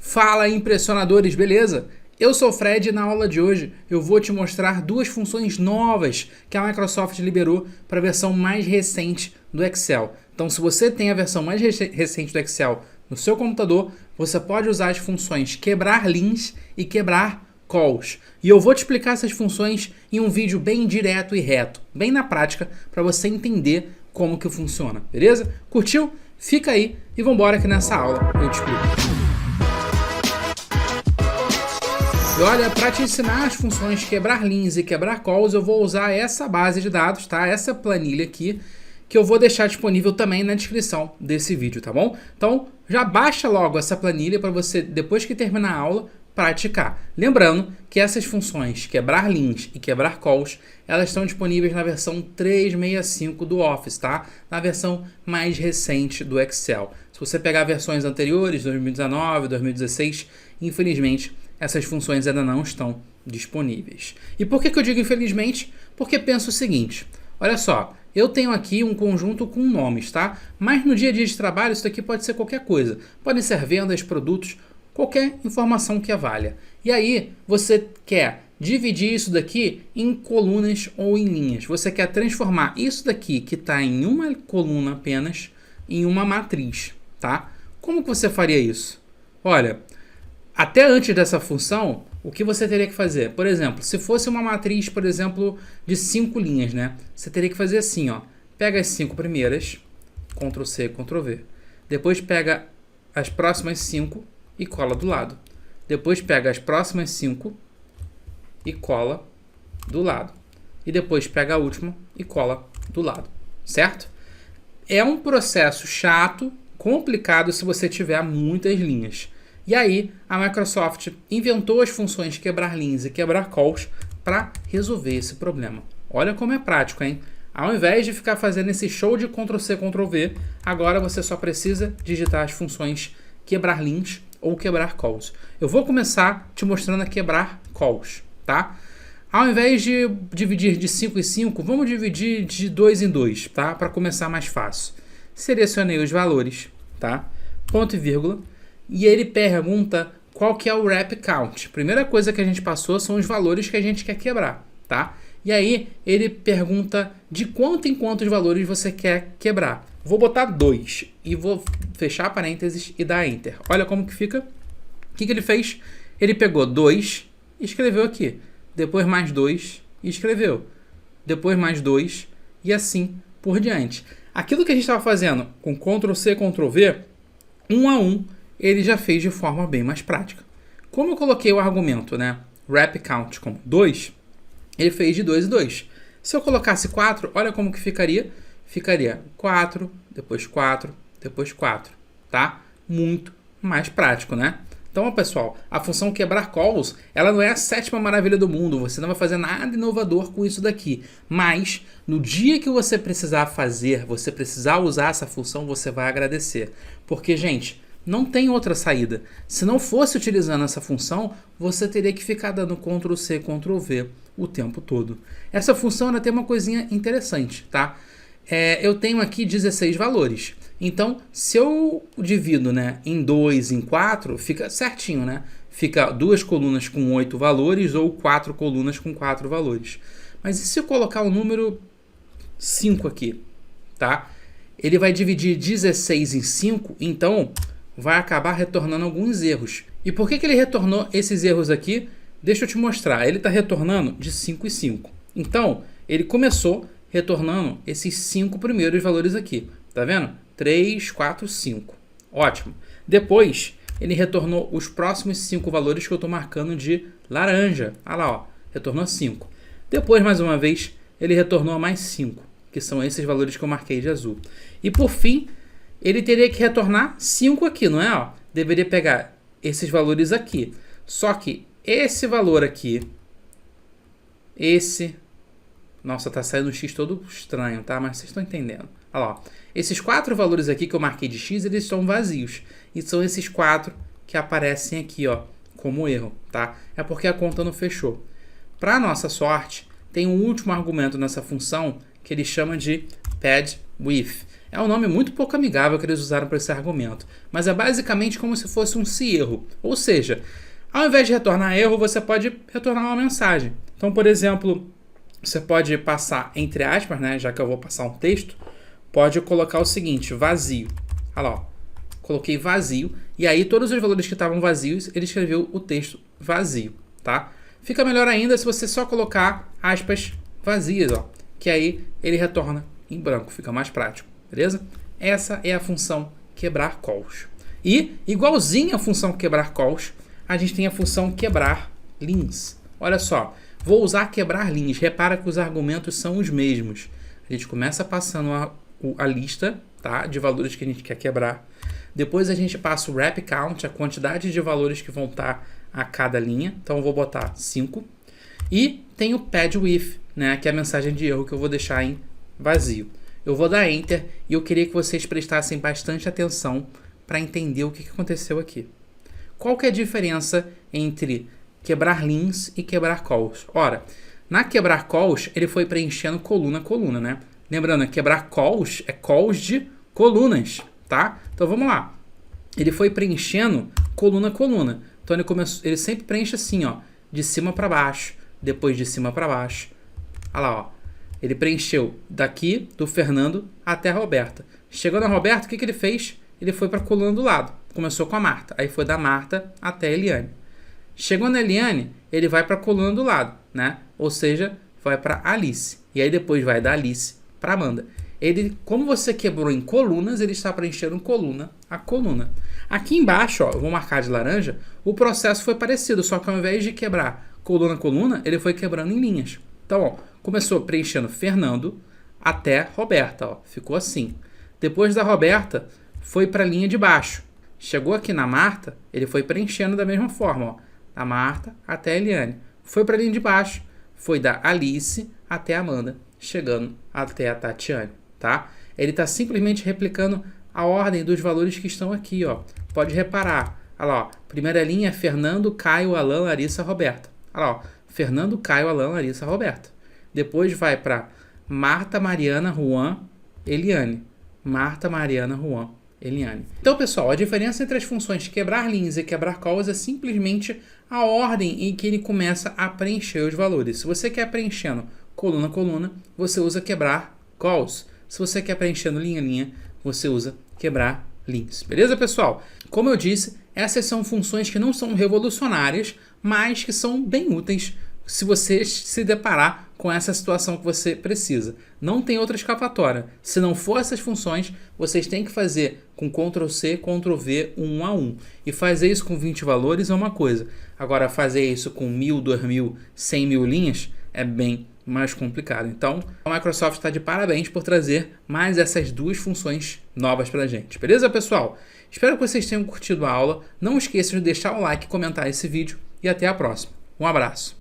Fala, impressionadores, beleza? Eu sou o Fred e na aula de hoje eu vou te mostrar duas funções novas que a Microsoft liberou para a versão mais recente do Excel. Então, se você tem a versão mais recente do Excel no seu computador, você pode usar as funções quebrar linhas e quebrar calls. E eu vou te explicar essas funções em um vídeo bem direto e reto, bem na prática, para você entender como que funciona, beleza? Curtiu? Fica aí e vamos embora que nessa aula eu te explico. E olha, para te ensinar as funções quebrar linhas e quebrar calls, eu vou usar essa base de dados, tá? Essa planilha aqui, que eu vou deixar disponível também na descrição desse vídeo, tá bom? Então, já baixa logo essa planilha para você, depois que terminar a aula, praticar. Lembrando que essas funções quebrar linhas e quebrar calls, elas estão disponíveis na versão 365 do Office, tá? Na versão mais recente do Excel. Se você pegar versões anteriores, 2019, 2016, infelizmente, essas funções ainda não estão disponíveis. E por que eu digo infelizmente? Porque penso o seguinte, olha só, eu tenho aqui um conjunto com nomes, tá? Mas no dia a dia de trabalho isso daqui pode ser qualquer coisa. Podem ser vendas, produtos, qualquer informação que valha. E aí você quer dividir isso daqui em colunas ou em linhas. Você quer transformar isso daqui que está em uma coluna apenas em uma matriz, tá? Como que você faria isso? Olha, até antes dessa função, o que você teria que fazer? Por exemplo, se fosse uma matriz, por exemplo, de 5 linhas, né? Você teria que fazer assim, ó. Pega as 5 primeiras, Ctrl C, Ctrl V. Depois pega as próximas 5 e cola do lado. Depois pega as próximas 5 e cola do lado. E depois pega a última e cola do lado, certo? É um processo chato, complicado se você tiver muitas linhas. E aí, a Microsoft inventou as funções quebrar linhas e quebrar calls para resolver esse problema. Olha como é prático, hein? Ao invés de ficar fazendo esse show de Ctrl+C, Ctrl+V, agora você só precisa digitar as funções quebrar linhas ou quebrar calls. Eu vou começar te mostrando a quebrar calls, tá? Ao invés de dividir de 5 em 5, vamos dividir de 2 em 2, tá? Para começar mais fácil. Selecionei os valores, tá? Ponto e vírgula. E ele pergunta qual que é o wrap count. Primeira coisa que a gente passou são os valores que a gente quer quebrar, tá? E aí ele pergunta de quanto em quantos valores você quer quebrar. Vou botar 2 e vou fechar parênteses e dar Enter. Olha como que fica. O que ele fez? Ele pegou 2 e escreveu aqui. Depois mais 2 e escreveu. Depois mais 2 e assim por diante. Aquilo que a gente estava fazendo com Ctrl+C, Ctrl+V, um a um, ele já fez de forma bem mais prática. Como eu coloquei o argumento, né, wrap count como 2, ele fez de 2 em 2. Se eu colocasse 4, olha como que ficaria. Ficaria 4, depois 4, depois 4, tá? Muito mais prático, né? Então, pessoal, a função quebrar calls, ela não é a 7ª maravilha do mundo, você não vai fazer nada inovador com isso daqui. Mas, no dia que você precisar fazer, você precisar usar essa função, você vai agradecer. Porque, gente, não tem outra saída. Se não fosse utilizando essa função, você teria que ficar dando Ctrl+C, Ctrl+V o tempo todo. Essa função ela tem uma coisinha interessante, tá? Eu tenho aqui 16 valores. Então, se eu divido, né, em 2, em 4, fica certinho, né? Fica 2 colunas com 8 valores ou 4 colunas com 4 valores. Mas e se eu colocar o número 5 aqui, tá? Ele vai dividir 16 em 5, então vai acabar retornando alguns erros. E por que ele retornou esses erros aqui? Deixa eu te mostrar. Ele está retornando de 5 em 5. Então, ele começou retornando esses 5 primeiros valores aqui. Tá vendo? 3, 4, 5. Ótimo. Depois, ele retornou os próximos 5 valores que eu estou marcando de laranja. Olha lá, ó. Retornou 5. Depois, mais uma vez, ele retornou mais 5, que são esses valores que eu marquei de azul. E por fim, ele teria que retornar 5 aqui, não é? Ó, deveria pegar esses valores aqui. Só que esse valor aqui, nossa, tá saindo um X todo estranho, tá? Mas vocês estão entendendo. Olha lá, ó. Esses 4 valores aqui que eu marquei de X, eles estão vazios. E são esses 4 que aparecem aqui, ó, como erro, tá? É porque a conta não fechou. Para nossa sorte, tem um último argumento nessa função que ele chama de pad with. É um nome muito pouco amigável que eles usaram para esse argumento, mas é basicamente como se fosse um se erro. Ou seja, ao invés de retornar erro, você pode retornar uma mensagem. Então, por exemplo, você pode passar entre aspas, né, já que eu vou passar um texto, pode colocar o seguinte, vazio. Olha lá, ó, coloquei vazio, e aí todos os valores que estavam vazios, ele escreveu o texto vazio, tá? Fica melhor ainda se você só colocar aspas vazias, ó, que aí ele retorna em branco, fica mais prático, beleza? Essa é a função quebrar calls. E, igualzinho à função quebrar calls, a gente tem a função quebrar linhas. Olha só, vou usar quebrar linhas, repara que os argumentos são os mesmos. A gente começa passando a lista, tá, de valores que a gente quer quebrar. Depois a gente passa o wrap count, a quantidade de valores que vão estar a cada linha. Então eu vou botar 5. E tem o pad with, né, que é a mensagem de erro que eu vou deixar em vazio. Eu vou dar enter e eu queria que vocês prestassem bastante atenção para entender o que aconteceu aqui. Qual que é a diferença entre quebrar linhas e quebrar calls? Ora, na quebrar calls, ele foi preenchendo coluna a coluna, né? Lembrando, quebrar calls é calls de colunas, tá? Então vamos lá. Ele foi preenchendo coluna a coluna. Então ele sempre preenche assim, ó, de cima para baixo, depois de cima para baixo. Olha lá, ó. Ele preencheu daqui do Fernando até a Roberta. Chegou na Roberta, o que ele fez? Ele foi para a coluna do lado. Começou com a Marta. Aí foi da Marta até a Eliane. Chegou na Eliane, ele vai para a coluna do lado, né? Ou seja, vai para Alice. E aí depois vai da Alice para Amanda. Ele, como você quebrou em colunas, ele está preenchendo coluna a coluna. Aqui embaixo, ó, eu vou marcar de laranja, o processo foi parecido, só que ao invés de quebrar coluna a coluna, ele foi quebrando em linhas. Então, ó, começou preenchendo Fernando até Roberta, ó, ficou assim. Depois da Roberta, foi para a linha de baixo. Chegou aqui na Marta, ele foi preenchendo da mesma forma, ó, da Marta até a Eliane. Foi para a linha de baixo, foi da Alice até a Amanda, chegando até a Tatiane, tá? Ele está simplesmente replicando a ordem dos valores que estão aqui, ó. Pode reparar, olha lá, ó, primeira linha é Fernando, Caio, Alan, Larissa, Roberta. Olha lá, ó, Fernando, Caio, Alan, Larissa, Roberta. Depois vai para Marta, Mariana, Juan, Eliane. Marta, Mariana, Juan, Eliane. Então, pessoal, a diferença entre as funções quebrar linhas e quebrar calls é simplesmente a ordem em que ele começa a preencher os valores. Se você quer preenchendo coluna a coluna, você usa quebrar calls. Se você quer preenchendo linha a linha, você usa quebrar linhas. Beleza, pessoal? Como eu disse, essas são funções que não são revolucionárias, mas que são bem úteis se você se deparar com essa situação que você precisa. Não tem outra escapatória. Se não for essas funções, vocês têm que fazer com Ctrl+C, Ctrl+V, um a um. E fazer isso com 20 valores é uma coisa. Agora, fazer isso com 1.000, 2.000, 100.000 linhas é bem mais complicado. Então, a Microsoft está de parabéns por trazer mais essas duas funções novas para a gente. Beleza, pessoal? Espero que vocês tenham curtido a aula. Não esqueçam de deixar o like e comentar esse vídeo. E até a próxima. Um abraço.